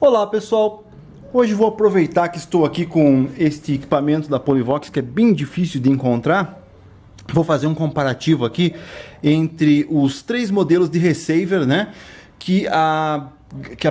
Olá pessoal, hoje vou aproveitar que estou aqui com este equipamento da Polivox que é bem difícil de encontrar. Vou fazer um comparativo aqui entre os três modelos de receiver, né, que a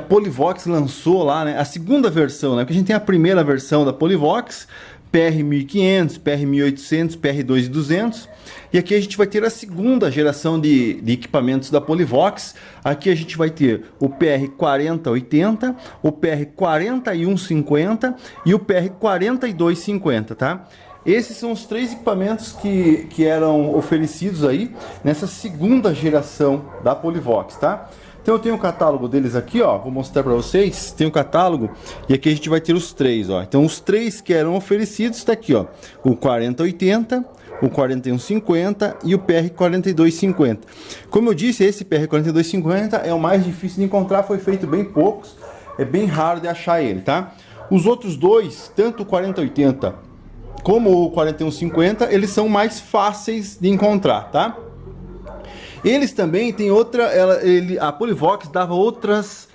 Polivox lançou lá, né, a segunda versão, né, porque a gente tem a primeira versão da Polivox, PR1500, PR1800, PR2200, e aqui a gente vai ter a segunda geração de equipamentos da Polivox. Aqui a gente vai ter o PR4080, o PR4150 e o PR4250, tá? Esses são os três equipamentos que eram oferecidos aí nessa segunda geração da Polivox, tá? Então eu tenho o catálogo deles aqui, ó, vou mostrar para vocês. Tem o catálogo e aqui a gente vai ter os três, ó. Então os três que eram oferecidos está aqui, ó, o 4080, o 4150 e o PR4250. Como eu disse, esse PR4250 é o mais difícil de encontrar, foi feito bem poucos, é bem raro de achar ele, tá? Os outros dois, tanto o 4080 como o 4150, eles são mais fáceis de encontrar, tá? Eles também têm outra, a Polivox dava outras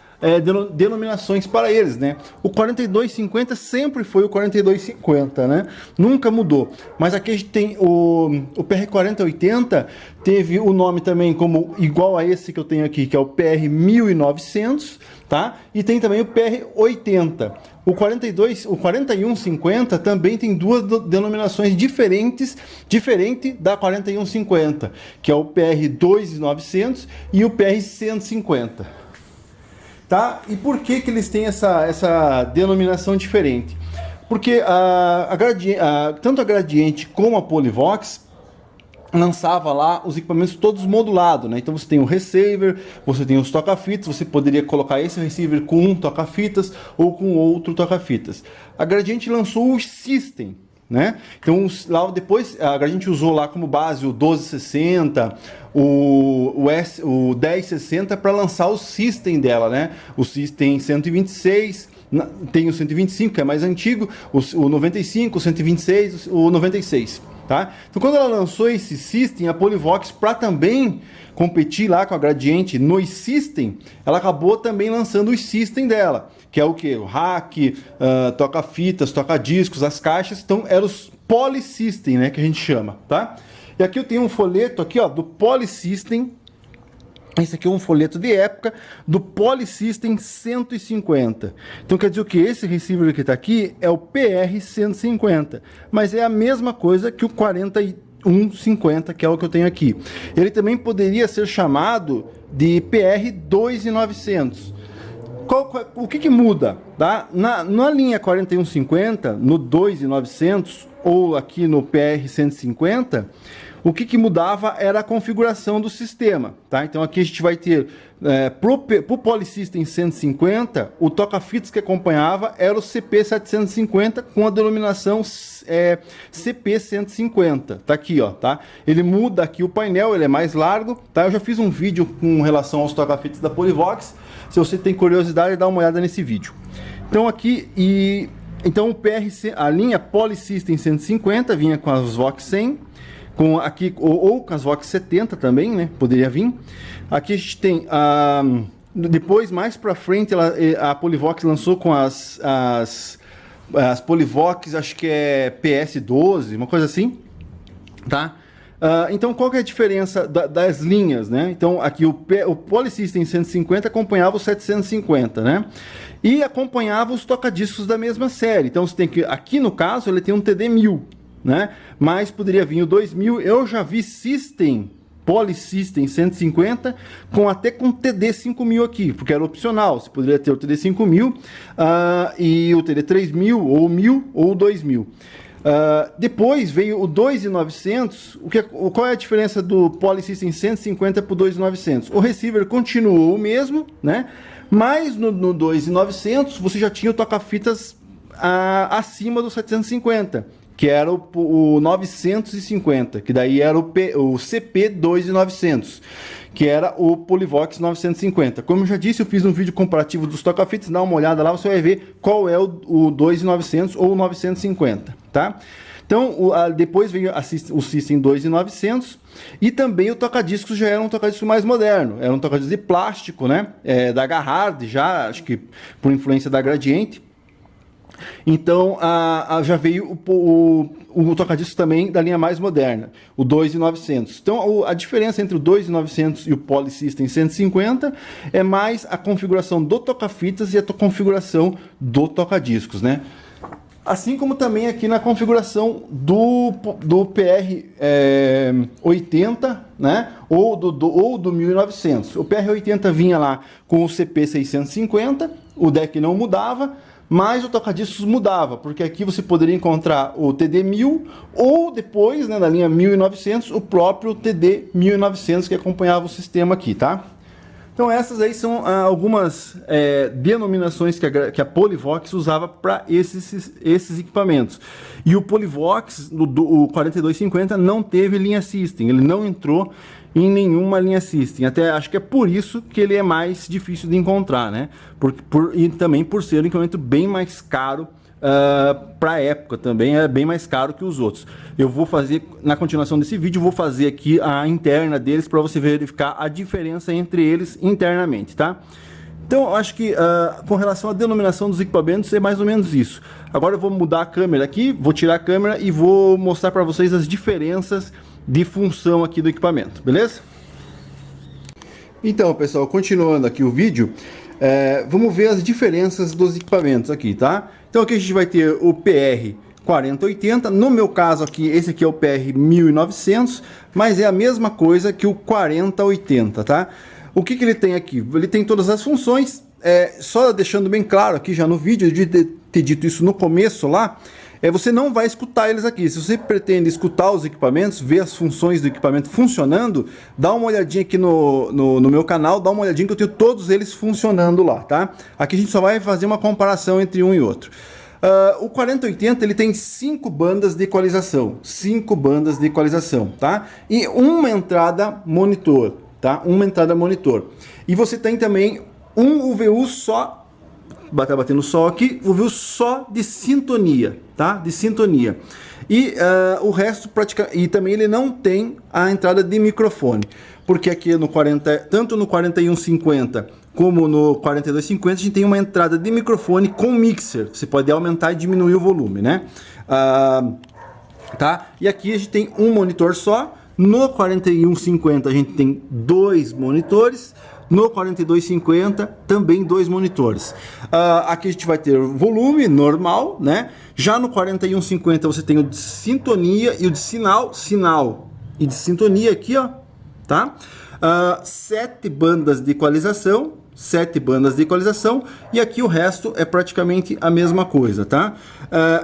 denominações para eles, né? O 4250 sempre foi o 4250, né? Nunca mudou. Mas aqui a gente tem o PR4080, teve o nome também como igual a esse que eu tenho aqui, que é o PR1900, tá? E tem também o PR80. O 4150 também tem duas denominações diferente da 4150, que é o PR2900 e o PR150. Tá? E por que eles têm essa denominação diferente? Porque tanto a Gradiente como a Polivox lançava lá os equipamentos todos modulados, né? Então você tem o receiver, você tem os toca-fitas, você poderia colocar esse receiver com um toca-fitas ou com outro toca-fitas. A Gradiente lançou o System, né? Então lá depois a Gradiente usou lá como base o 1260, o 1060 para lançar o System dela, né? O System 126, tem o 125 que é mais antigo, o 95, o 126, o 96. Tá? Então quando ela lançou esse System, a Polivox, para também competir lá com a Gradiente no System, ela acabou também lançando o System dela, que é o que? O rack, toca-fitas, toca-discos, as caixas, então eram os Polysystem, né, que a gente chama, tá? E aqui eu tenho um folheto aqui, ó, do Polysystem. Esse aqui é um folheto de época do Polysystem 150. Então quer dizer o que? Esse receiver que está aqui é o PR150, mas é a mesma coisa que o 4150, que é o que eu tenho aqui. Ele também poderia ser chamado de PR2900. O que muda? Tá? Na linha 4150, no 2900 ou aqui no PR150, o que mudava era a configuração do sistema, tá? Então aqui a gente vai ter, pro Polysystem 150, o toca-fitas que acompanhava era o CP750 com a denominação CP150, tá aqui, ó, tá? Ele muda aqui o painel, ele é mais largo, tá? Eu já fiz um vídeo com relação aos toca-fitas da Polivox, se você tem curiosidade, dá uma olhada nesse vídeo. Então aqui, então a linha Polysystem 150 vinha com as Vox 100, com aqui ou com as Vox 70 também, né? Poderia vir. Aqui a gente tem depois mais para frente a Polivox lançou com as Polivox, acho que é PS12, uma coisa assim, tá? Então qual que é a diferença das linhas, né? Então aqui o Polysystem 150 acompanhava o 750, né? E acompanhava os toca-discos da mesma série. Então você tem que, aqui no caso, ele tem um TD1000, né? Mas poderia vir o 2000. Eu já vi Polysystem 150 até com TD5000 aqui, porque era opcional. Você poderia ter o TD5000 e o TD3000 ou 1000 ou 2000. Depois veio o 2900. Qual é a diferença do Polysystem 150 para o 2900? O receiver continuou o mesmo, né? Mas no 2900 você já tinha o toca-fitas acima do 750, que era o 950, que daí era o CP2900, que era o Polivox 950. Como eu já disse, eu fiz um vídeo comparativo dos toca-fitas, dá uma olhada lá, você vai ver qual é o 2900 ou o 950, tá? Então, depois veio o System 2900 e também o toca-discos já era um toca-disco mais moderno. Era um toca-disco de plástico, né? Da Garrard, já, acho que por influência da Gradiente. Então, já veio o toca-discos também da linha mais moderna, o 2900. Então, a diferença entre o 2900 e o Polysystem 150 é mais a configuração do toca-fitas e a configuração do toca-discos, né? Assim como também aqui na configuração do PR80, né? ou do 1900. O PR80 vinha lá com o CP650, o deck não mudava, mas o toca-discos mudava, porque aqui você poderia encontrar o TD1000 ou depois, né, na linha 1900, o próprio TD1900 que acompanhava o sistema aqui, tá? Então essas aí são algumas denominações que a Polivox usava para esses equipamentos. E o Polivox, o 4250, não teve linha System, ele não entrou em nenhuma linha System. Até acho que é por isso que ele é mais difícil de encontrar, né? E também por ser um equipamento bem mais caro. Para a época também é bem mais caro que os outros. Eu vou fazer, na continuação desse vídeo, vou fazer aqui a interna deles para você verificar a diferença entre eles internamente, tá? Então, eu acho que com relação à denominação dos equipamentos é mais ou menos isso. Agora eu vou mudar a câmera aqui, vou tirar a câmera e vou mostrar para vocês as diferenças de função aqui do equipamento, beleza? Então, pessoal, continuando aqui o vídeo, vamos ver as diferenças dos equipamentos aqui, tá? Então aqui a gente vai ter o PR 4080, no meu caso aqui, esse aqui é o PR 1900, mas é a mesma coisa que o 4080, tá? O que ele tem aqui? Ele tem todas as funções, só deixando bem claro aqui já no vídeo, de ter dito isso no começo lá, você não vai escutar eles aqui. Se você pretende escutar os equipamentos, ver as funções do equipamento funcionando, dá uma olhadinha aqui no meu canal, dá uma olhadinha que eu tenho todos eles funcionando lá, tá? Aqui a gente só vai fazer uma comparação entre um e outro. O 4080 ele tem 5 bandas de equalização, 5 bandas de equalização, tá? E uma entrada monitor, tá? Uma entrada monitor. E você tem também um UVU só, tá batendo só aqui, UVU só de sintonia, tá? De sintonia. E o resto praticamente, e também ele não tem a entrada de microfone, porque aqui no tanto no 4150 como no 4250 a gente tem uma entrada de microfone com mixer. Você pode aumentar e diminuir o volume, né? Tá? E aqui a gente tem um monitor só. No 4150 a gente tem 2 monitores. No 4250 também 2 monitores. Aqui a gente vai ter volume normal, né? Já no 4150 você tem o de sintonia e o de sinal e de sintonia aqui, ó, tá? 7 bandas de equalização, 7 bandas de equalização, e aqui o resto é praticamente a mesma coisa, tá?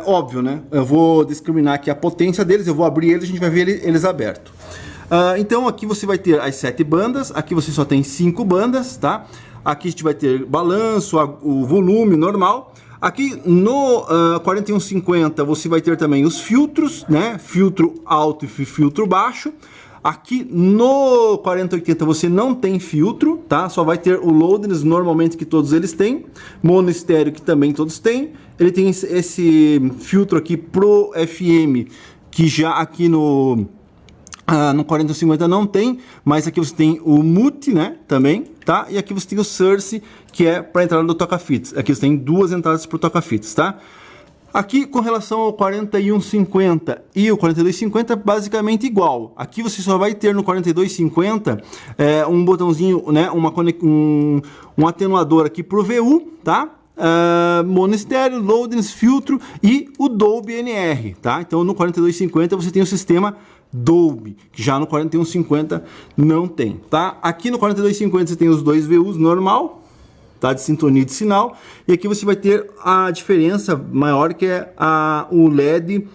Óbvio, né? Eu vou discriminar aqui a potência deles, eu vou abrir eles, a gente vai ver eles abertos. Então aqui você vai ter as 7 bandas, aqui você só tem 5 bandas, tá? Aqui a gente vai ter balanço, o volume normal. Aqui no 4150 você vai ter também os filtros, né? Filtro alto e filtro baixo. Aqui no 4080 você não tem filtro, tá? Só vai ter o loadness normalmente que todos eles têm. Mono estéreo que também todos têm. Ele tem esse filtro aqui pro FM, que já aqui no 4050 não tem, mas aqui você tem o mute, né, também, tá? E aqui você tem o source, que é para entrada do toca-fitas. Aqui você tem 2 entradas para o toca-fitas, tá? Aqui com relação ao 4150 e o 4250 basicamente igual. Aqui você só vai ter no 4250 um botãozinho, né, um atenuador aqui pro VU, tá? Mono estéreo, loadness, filtro e o Dolby NR, tá? Então no 4250 você tem o sistema Dolby, que já no 4150 não tem, tá? Aqui no 4250 você tem os 2 VUs normal, tá? De sintonia e de sinal, e aqui você vai ter a diferença maior, que é o LED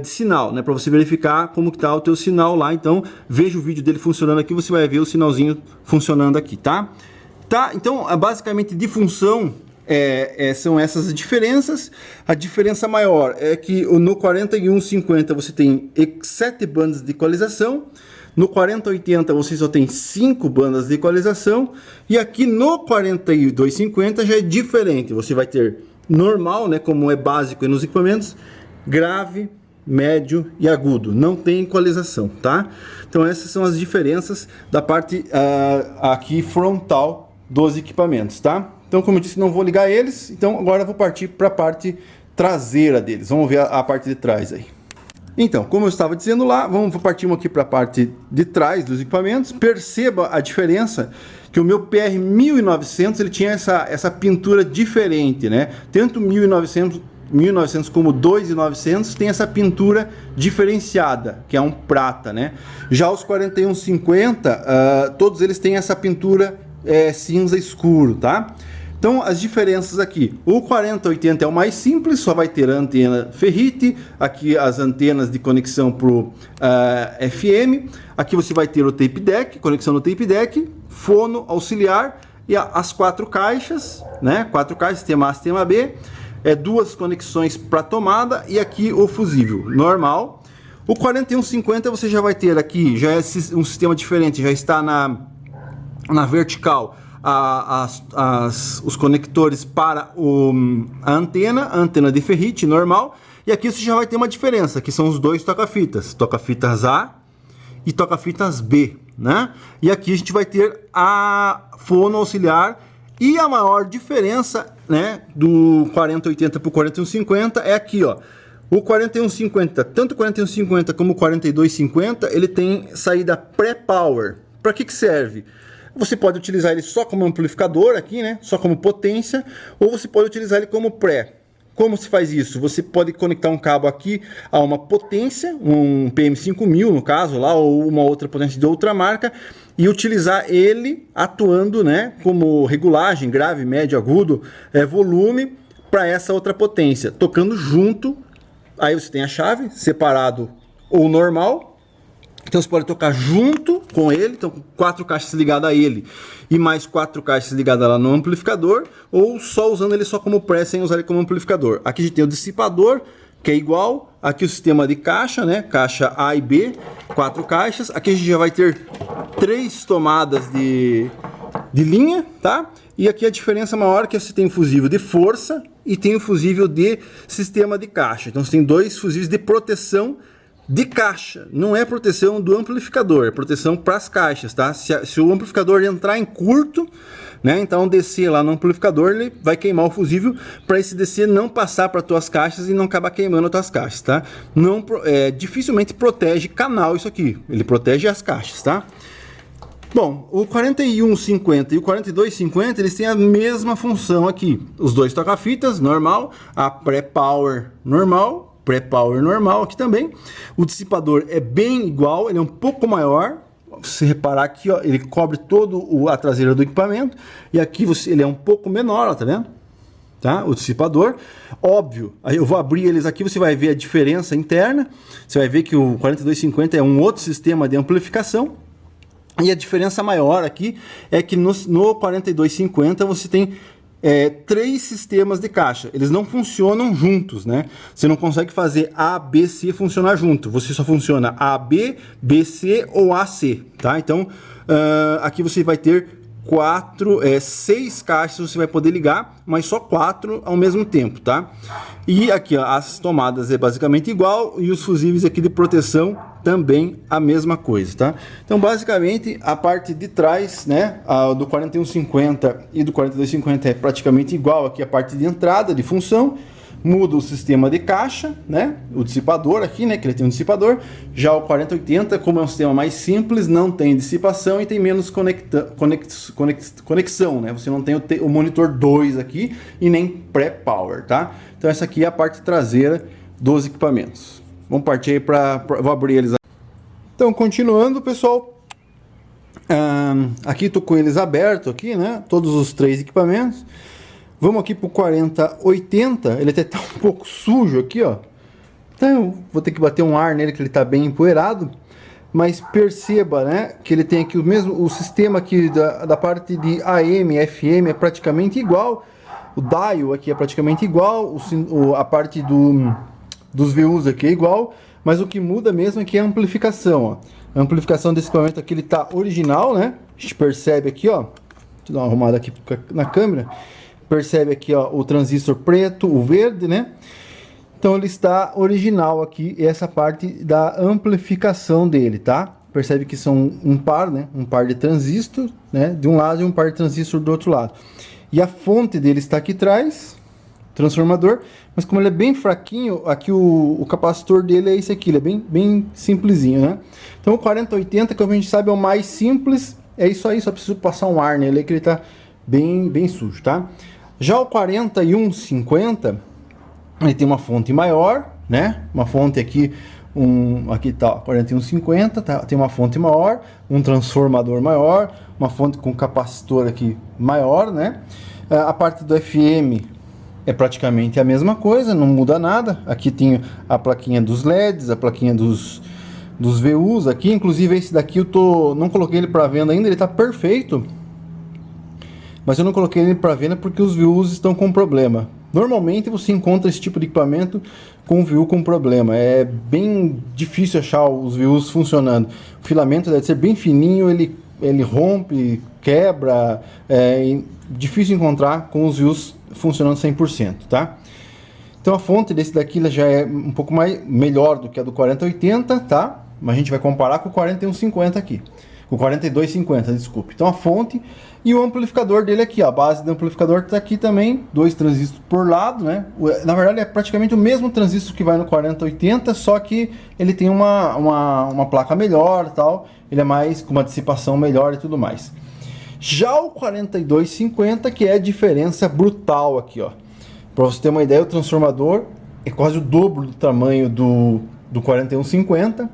de sinal, né? Para você verificar como que tá o teu sinal lá. Então veja o vídeo dele funcionando aqui, você vai ver o sinalzinho funcionando aqui, tá? Então basicamente de função são essas diferenças. A diferença maior é que no 4150 você tem 7 bandas de equalização, no 4080 você só tem 5 bandas de equalização, e aqui no 4250 já é diferente. Você vai ter normal, né, como é básico nos equipamentos, grave, médio e agudo. Não tem equalização, tá? Então essas são as diferenças da parte aqui frontal dos equipamentos, tá? Então, como eu disse, não vou ligar eles. Então agora eu vou partir para a parte traseira deles. Vamos ver a parte de trás aí. Então, como eu estava dizendo lá, vamos partir aqui para a parte de trás dos equipamentos. Perceba a diferença que o meu PR1900 ele tinha essa pintura diferente, né? Tanto 1900 como 2900 tem essa pintura diferenciada, que é um prata, né? Já os 4150, todos eles têm essa pintura cinza escuro, tá? Então as diferenças aqui, o 4080 é o mais simples, só vai ter a antena ferrite, aqui as antenas de conexão para o FM, aqui você vai ter o tape deck, conexão no tape deck, fono auxiliar e as 4 caixas, né? 4 caixas, sistema A, sistema B, duas conexões para tomada e aqui o fusível normal. O 4150 você já vai ter aqui, já é um sistema diferente, já está na vertical. Os conectores para a antena de ferrite normal, e aqui você já vai ter uma diferença, que são os dois toca-fitas A e toca-fitas B, né? E aqui a gente vai ter a fono auxiliar, e a maior diferença, né, do 4080 para o 4150 é aqui, ó. O 4150, tanto o 4150 como o 4250, ele tem saída pré-power. Para que serve? Você pode utilizar ele só como amplificador aqui, né? Só como potência, ou você pode utilizar ele como pré. Como se faz isso? Você pode conectar um cabo aqui a uma potência, um PM5000 no caso lá, ou uma outra potência de outra marca, e utilizar ele atuando, né, como regulagem, grave, médio, agudo, volume, para essa outra potência, tocando junto. Aí você tem a chave, separado ou normal. Então você pode tocar junto com ele, então 4 caixas ligadas a ele e mais 4 caixas ligadas lá no amplificador, ou só usando ele só como pré, sem usar ele como amplificador. Aqui a gente tem o dissipador, que é igual, aqui o sistema de caixa, né? Caixa A e B, 4 caixas. Aqui a gente já vai ter 3 tomadas de linha, tá? E aqui a diferença maior é que você tem o fusível de força e tem o fusível de sistema de caixa. Então você tem 2 fusíveis de proteção de caixa, não é proteção do amplificador, é proteção para as caixas, tá? Se o amplificador entrar em curto, né, então descer lá no amplificador, ele vai queimar o fusível, para esse descer não passar para tuas caixas e não acabar queimando as tuas caixas, tá? Não, dificilmente protege canal isso aqui, ele protege as caixas, tá? Bom, o 4150 e o 4250, eles têm a mesma função aqui, os dois toca-fitas, normal, a pré-power normal, pré-power normal aqui também. O dissipador é bem igual, ele é um pouco maior. Se reparar aqui, ó, ele cobre todo a traseira do equipamento. E aqui ele é um pouco menor, ó, tá vendo? Tá? O dissipador, óbvio, aí eu vou abrir eles aqui, você vai ver a diferença interna. Você vai ver que o 4250 é um outro sistema de amplificação. E a diferença maior aqui é que no 4250 você tem 3 sistemas de caixa, eles não funcionam juntos, né? Você não consegue fazer A, B, C funcionar junto, você só funciona A, B, B, C ou A, C, tá? Então, aqui você vai ter 6 caixas você vai poder ligar, mas só 4 ao mesmo tempo, tá? E aqui, ó, as tomadas é basicamente igual e os fusíveis aqui de proteção também a mesma coisa, tá? Então, basicamente, a parte de trás, né, do 4150 e do 4250 é praticamente igual aqui a parte de entrada, de função. Muda o sistema de caixa, né? O dissipador aqui, né? Que ele tem um dissipador. Já o 4080, como é um sistema mais simples, não tem dissipação e tem menos conexão, né? Você não tem o monitor 2 aqui e nem pré-power, tá? Então essa aqui é a parte traseira dos equipamentos. Vamos partir aí vou abrir eles. Então, continuando, pessoal. Aqui estou com eles abertos aqui, né? Todos os 3 equipamentos. Vamos aqui para o 4080, ele até está um pouco sujo aqui, ó. Então eu vou ter que bater um ar nele, que ele está bem empoeirado. Mas perceba, né, que ele tem aqui o sistema aqui da parte de AM, FM é praticamente igual. O dial aqui é praticamente igual, a parte dos VUs aqui é igual. Mas o que muda mesmo é que é a amplificação, ó. A amplificação desse equipamento aqui, ele está original, né? A gente percebe aqui, ó. Deixa eu dar uma arrumada aqui na câmera. Percebe aqui, ó, o transistor preto, o verde, né? Então ele está original aqui, essa parte da amplificação dele, tá? Percebe que são um par, né? Um par de transistor, né? De um lado e um par de transistor do outro lado. E a fonte dele está aqui atrás, transformador, mas como ele é bem fraquinho, aqui o capacitor dele é esse aqui, ele é bem simplesinho, né? Então o 4080, como a gente sabe, é o mais simples, é isso aí, só preciso passar um ar nele, que ele tá bem sujo, tá? Já o 4150, ele tem uma fonte maior, né? Uma fonte aqui, aqui tá, 4150, tá? Tem uma fonte maior, um transformador maior, uma fonte com capacitor aqui maior, né? A parte do FM é praticamente a mesma coisa, não muda nada. Aqui tem a plaquinha dos LEDs, a plaquinha dos VUs aqui, inclusive esse daqui não coloquei ele para venda ainda, ele tá perfeito. Mas eu não coloquei ele para venda porque os VUs estão com problema. Normalmente você encontra esse tipo de equipamento com VU com problema. É bem difícil achar os VUs funcionando. O filamento deve ser bem fininho, ele rompe, quebra. É difícil encontrar com os VUs funcionando 100%, tá? Então a fonte desse daqui já é um pouco melhor do que a do 4080, tá? Mas a gente vai comparar com o 4150 aqui. Com o 4250, desculpe. Então a fonte e o amplificador dele aqui, ó. A base do amplificador está aqui também, 2 transistores por lado, né? Na verdade é praticamente o mesmo transistor que vai no 4080, só que ele tem uma placa melhor, tal. Ele é mais com uma dissipação melhor e tudo mais. Já o 4250, que é a diferença brutal aqui, ó. Para você ter uma ideia, o transformador é quase o dobro do tamanho do 4150.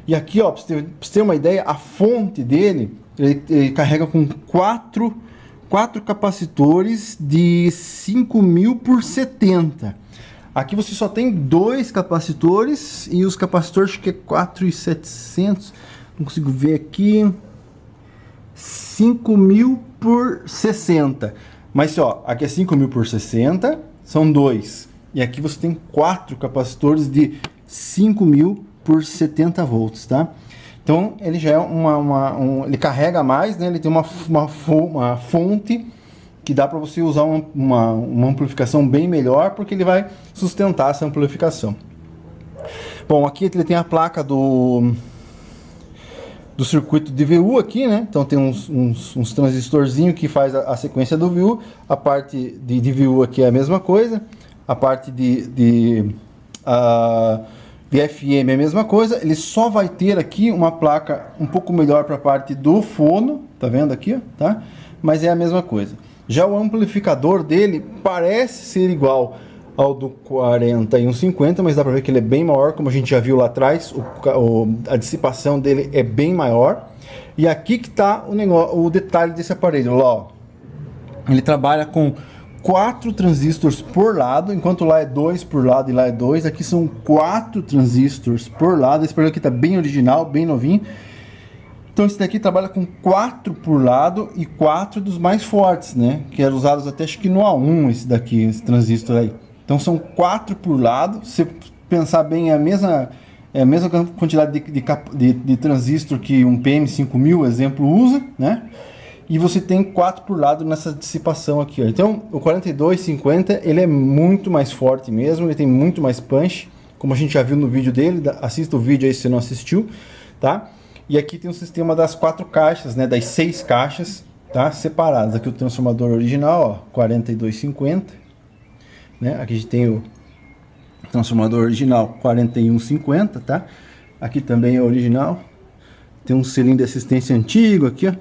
E aqui, ó, para você ter uma ideia, a fonte dele, ele carrega com 4 capacitores de 5000 por 70. Aqui você só tem 2 capacitores e os capacitores acho que é 4.700. Não consigo ver aqui. 5000 por 60. Mas ó, aqui é 5000 por 60, são 2. E aqui você tem 4 capacitores de 5000 por 70 volts, tá? Então ele já é ele carrega mais, né? Ele tem uma fonte que dá para você usar uma amplificação bem melhor, porque ele vai sustentar essa amplificação. Bom, aqui ele tem a placa do circuito de VU aqui, né? Então tem uns transistorzinhos que faz a sequência do VU. A parte de VU aqui é a mesma coisa. A parte de FM é a mesma coisa. Ele só vai ter aqui uma placa um pouco melhor para a parte do fono, tá vendo aqui, ó, tá? Mas é a mesma coisa. Já o amplificador dele parece ser igual ao do 4150, mas dá para ver que ele é bem maior, como a gente já viu lá atrás. A dissipação dele é bem maior. E aqui que está o detalhe desse aparelho, lá, ó. Ele trabalha com 4 transistores por lado, enquanto lá é 2 por lado e lá é 2, aqui são 4 transistores por lado. Esse aparelho aqui está bem original, bem novinho. Então esse daqui trabalha com 4 por lado e 4 dos mais fortes, né? Que eram usados até acho que no A1 esse transistor aí. Então são 4 por lado. Se você pensar bem, é a mesma quantidade de transistor que um PM5000, exemplo, usa, né? E você tem 4 por lado nessa dissipação aqui, ó. Então o 4250 ele é muito mais forte mesmo, ele tem muito mais punch, como a gente já viu no vídeo dele. Assista o vídeo aí se você não assistiu, tá? E aqui tem o sistema das 4 caixas, né? Das 6 caixas, tá? Separadas. Aqui o transformador original, ó, 4250, né? Aqui a gente tem o transformador original 4150, tá? Aqui também é original. Tem um cilindro de assistência antigo aqui, ó,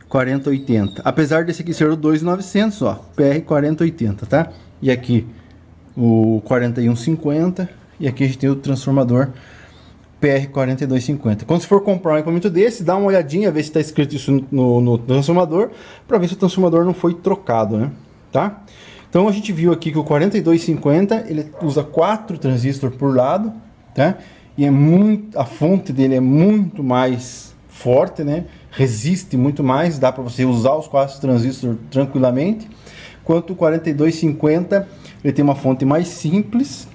4080. Apesar desse aqui ser o 2900, ó, PR4080, tá? E aqui o 4150 e aqui a gente tem o transformador PR4250. Quando você for comprar um equipamento desse, dá uma olhadinha, ver se está escrito isso no transformador, para ver se o transformador não foi trocado, né? Tá? Então a gente viu aqui que o 4250 ele usa 4 transistores por lado, tá? E a fonte dele é muito mais forte, né? Resiste muito mais, dá para você usar os 4 transistores tranquilamente. Quanto o 4250 ele tem uma fonte mais simples,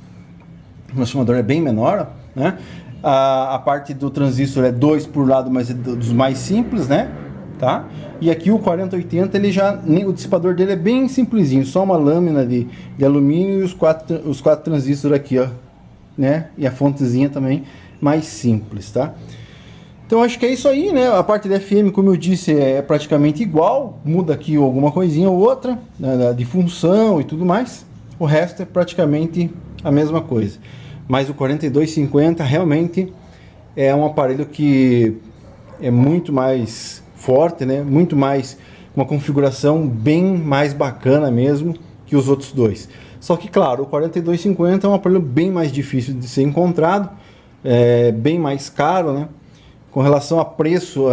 o transformador é bem menor, né? A parte do transistor é 2 por lado, mas é dos mais simples, né? Tá? E aqui o 4080 o dissipador dele é bem simplesinho, só uma lâmina de alumínio e os quatro transistores aqui, ó, né? E a fontezinha também mais simples, tá? Então acho que é isso aí, né? A parte da FM, como eu disse, é praticamente igual, muda aqui alguma coisinha ou outra, né, de função e tudo mais. O resto é praticamente a mesma coisa. Mas o 4250 realmente é um aparelho que é muito mais forte, né? Muito mais, uma configuração bem mais bacana mesmo que os outros dois. Só que, claro, o 4250 é um aparelho bem mais difícil de ser encontrado, bem mais caro, né? Com relação a preço,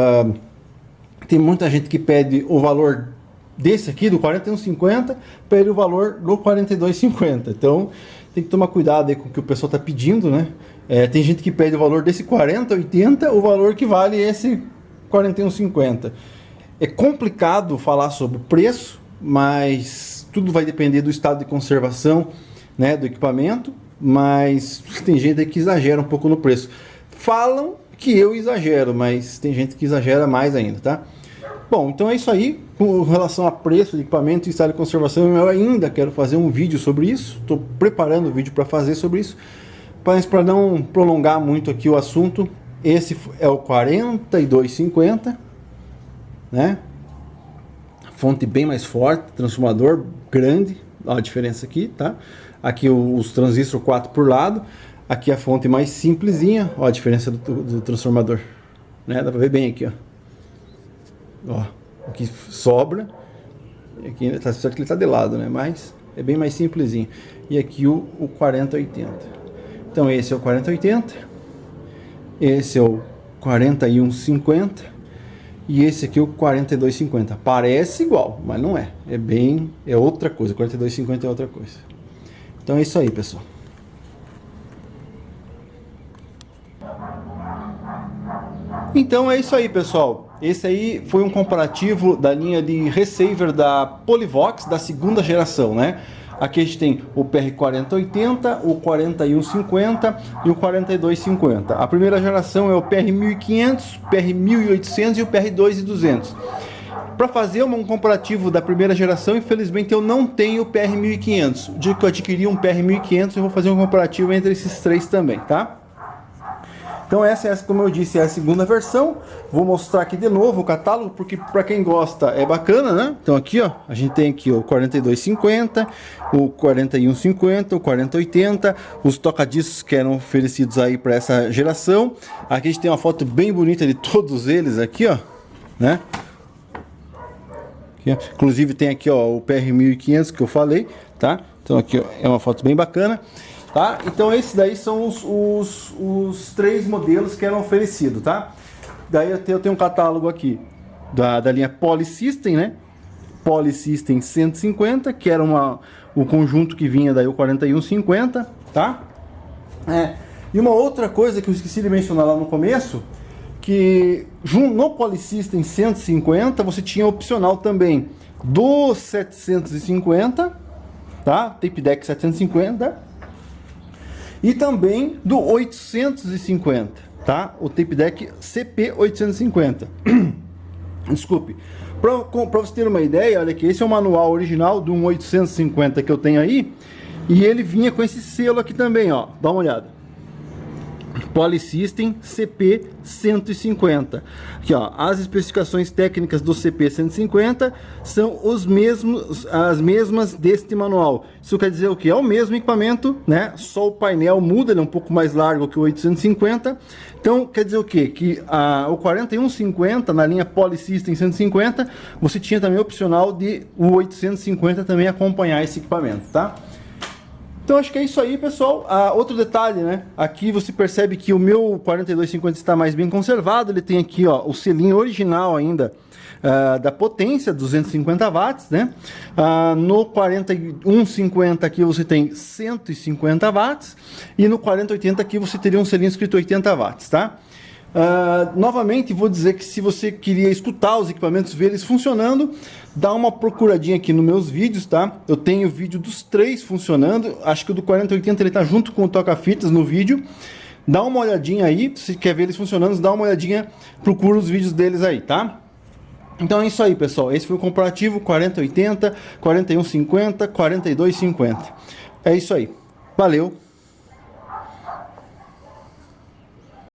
tem muita gente que pede o valor desse aqui, do 4150, pede o valor do 4250. Então, tem que tomar cuidado aí com o que o pessoal está pedindo, né? Tem gente que pede o valor desse 4080, o valor que vale esse 4150. É complicado falar sobre preço, mas tudo vai depender do estado de conservação, né, do equipamento, mas tem gente aí que exagera um pouco no preço. Falam que eu exagero, mas tem gente que exagera mais ainda, tá? Bom, então é isso aí. Com relação a preço de equipamento e estado de conservação, eu ainda quero fazer um vídeo sobre isso. Estou preparando o vídeo para fazer sobre isso. Mas para não prolongar muito aqui o assunto, esse é o 4250, né? Fonte bem mais forte, transformador grande, olha a diferença aqui, tá? Aqui os transistores 4 por lado, aqui a fonte mais simplesinha, olha a diferença do transformador, né? Dá para ver bem aqui, ó, aqui sobra, aqui tá certo que ele tá de lado, né? Mas é bem mais simplesinho. E aqui o 4080. Então esse é o 4080, esse é o 4150 e esse aqui é o 4250. Parece igual, mas não é. É outra coisa. 4250 é outra coisa. Então é isso aí, pessoal. Então é isso aí, pessoal. Esse aí foi um comparativo da linha de receiver da Polivox da segunda geração, né? Aqui a gente tem o PR4080, o 4150 e o 4250. A primeira geração é o PR1500, PR1800 e o PR2200. Para fazer um comparativo da primeira geração, infelizmente eu não tenho o PR1500. O dia que eu adquiri um PR1500, eu vou fazer um comparativo entre esses três também, tá? Então essa, como eu disse, é a segunda versão. Vou mostrar aqui de novo o catálogo, porque para quem gosta é bacana, né? Então aqui, ó, a gente tem aqui o 4250, o 4150, o 4080, os tocadiscos que eram oferecidos aí para essa geração. Aqui a gente tem uma foto bem bonita de todos eles aqui, ó, né? Aqui, inclusive tem aqui, ó, o PR1500 que eu falei, tá? Então aqui, ó, é uma foto bem bacana. Tá? Então esses daí são os três modelos que eram oferecidos, tá? Daí eu tenho um catálogo aqui da linha Polysystem, né? Polysystem 150, que era o conjunto que vinha daí o 4150, tá? E uma outra coisa que eu esqueci de mencionar lá no começo, que no Polysystem 150 você tinha opcional também do 750, tá? Tape Deck 750. E também do 850, tá? O Tape Deck CP850. Desculpe. Para você ter uma ideia, olha aqui, esse é o manual original do 850 que eu tenho aí. E ele vinha com esse selo aqui também, ó. Dá uma olhada. Polysystem CP150. Aqui, ó, as especificações técnicas do CP150 são as mesmas deste manual. Isso quer dizer o que? É o mesmo equipamento, né? Só o painel muda, ele é um pouco mais largo que o 850. Então, quer dizer o que? Que o 4150 na linha Polysystem 150, você tinha também opcional de o 850 também acompanhar esse equipamento, tá? Então acho que é isso aí, pessoal. Outro detalhe, né? Aqui você percebe que o meu 4250 está mais bem conservado. Ele tem aqui, ó, o selinho original ainda da potência, 250 watts, né? No 4150 aqui você tem 150 watts. E no 4080 aqui você teria um selinho escrito 80 watts, tá? Novamente vou dizer que se você queria escutar os equipamentos, ver eles funcionando, dá uma procuradinha aqui nos meus vídeos, tá? Eu tenho vídeo dos três funcionando. Acho que o do 4080 ele tá junto com o toca-fitas no vídeo. Dá uma olhadinha aí, se quer ver eles funcionando, dá uma olhadinha, procura os vídeos deles aí, tá? Então é isso aí, pessoal. Esse foi o comparativo 4080, 4150, 4250. É isso aí. Valeu!